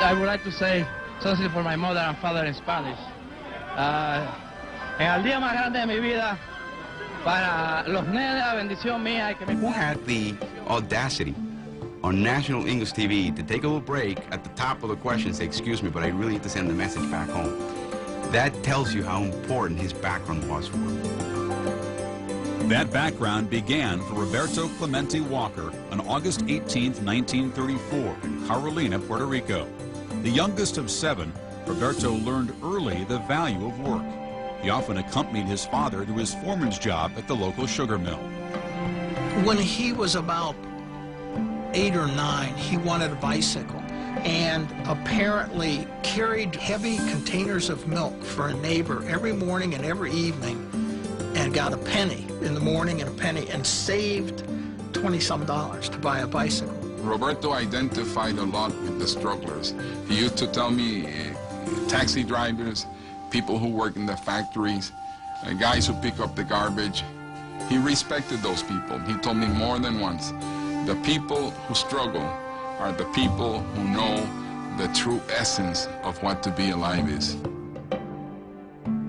I would like to say something for my mother and father in Spanish. En el día más grande de mi vida, para los nenes, la bendición mía, que me... Who had the audacity on national English TV to take a little break at the top of the question and say, excuse me, but I really need to send the message back home? That tells you how important his background was for him. That background began for Roberto Clemente-Walker on August 18, 1934, in Carolina, Puerto Rico. The youngest of 7, Roberto learned early the value of work. He often accompanied his father to his foreman's job at the local sugar mill. When he was about 8 or 9, he wanted a bicycle and apparently carried heavy containers of milk for a neighbor every morning and every evening, and got a penny in the morning and a penny, and saved $20-some to buy a bicycle. Roberto identified a lot with the strugglers. He used to tell me taxi drivers, people who work in the factories, guys who pick up the garbage. He respected those people. He told me more than once, the people who struggle are the people who know the true essence of what to be alive is.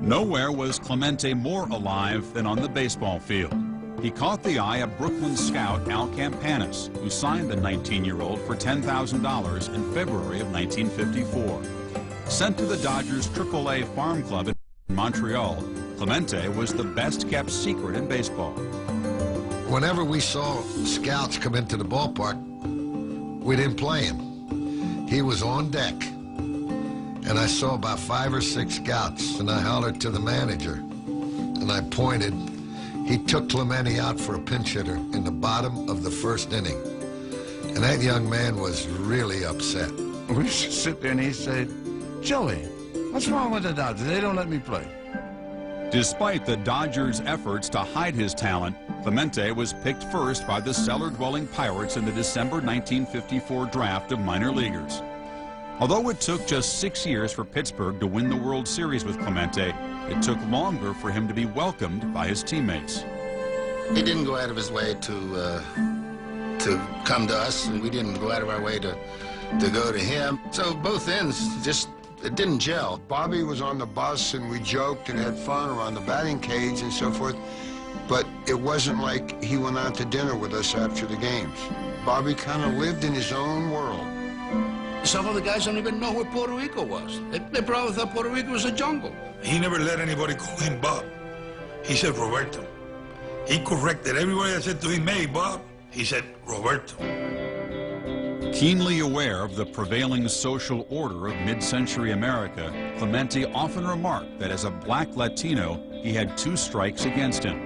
Nowhere was Clemente more alive than on the baseball field. He caught the eye of Brooklyn scout Al Campanis, who signed the 19-year-old for $10,000 in February of 1954. Sent to the Dodgers' AAA farm club in Montreal, Clemente was the best-kept secret in baseball. Whenever we saw scouts come into the ballpark, we didn't play him. He was on deck. And I saw about 5 or 6 scouts, and I hollered to the manager, and I pointed. He took Clemente out for a pinch hitter in the bottom of the first inning. And that young man was really upset. We used to sit there, and he said, Joey, what's wrong with the Dodgers? They don't let me play. Despite the Dodgers' efforts to hide his talent, Clemente was picked first by the cellar-dwelling Pirates in the December 1954 draft of minor leaguers. Although it took just 6 years for Pittsburgh to win the World Series with Clemente, it took longer for him to be welcomed by his teammates. He didn't go out of his way to come to us, and we didn't go out of our way to go to him. So both ends just, it didn't gel. Bobby was on the bus, and we joked and had fun around the batting cage and so forth, but it wasn't like he went out to dinner with us after the games. Bobby kind of lived in his own world. Some of the guys don't even know where Puerto Rico was. They probably thought Puerto Rico was a jungle. He never let anybody call him Bob. He said Roberto. He corrected everybody that said to him, hey, Bob. He said Roberto. Keenly aware of the prevailing social order of mid-century America, Clemente often remarked that as a black Latino, he had 2 strikes against him.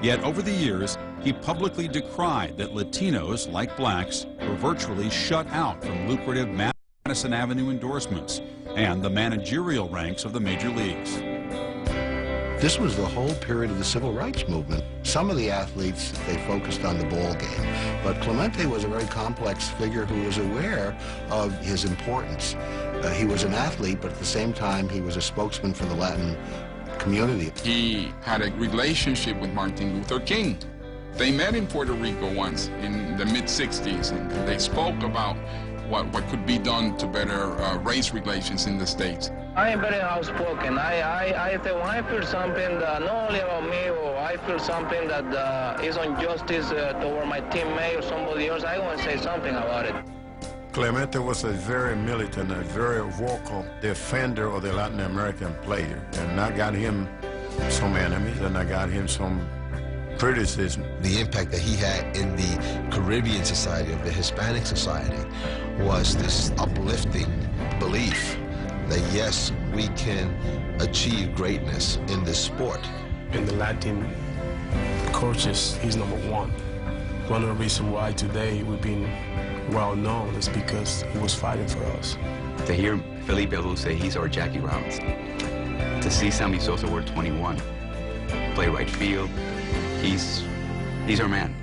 Yet over the years, he publicly decried that Latinos, like blacks, were virtually shut out from lucrative Madison Avenue endorsements and the managerial ranks of the major leagues. This was the whole period of the civil rights movement. Some of the athletes, they focused on the ball game, but Clemente was a very complex figure who was aware of his importance. He was an athlete, but at the same time, he was a spokesman for the Latin community. He had a relationship with Martin Luther King. They met in Puerto Rico once in the mid-60s, and they spoke about what could be done to better race relations in the States. I am very outspoken. I when I feel something that not only about me, or I feel something that is injustice toward my teammate or somebody else, I want to say something about it. Clemente was a very militant, a very vocal defender of the Latin American player, and I got him some enemies, and I got him some criticism. The impact that he had in the Caribbean society, of the Hispanic society, was this uplifting belief that yes, we can achieve greatness in this sport. In the Latin coaches, he's #1. One of the reasons why today we've been well known is because he was fighting for us. To hear Felipe Alou say he's our Jackie Robinson, to see Sammy Sosa wear 21, play right field, he's our man.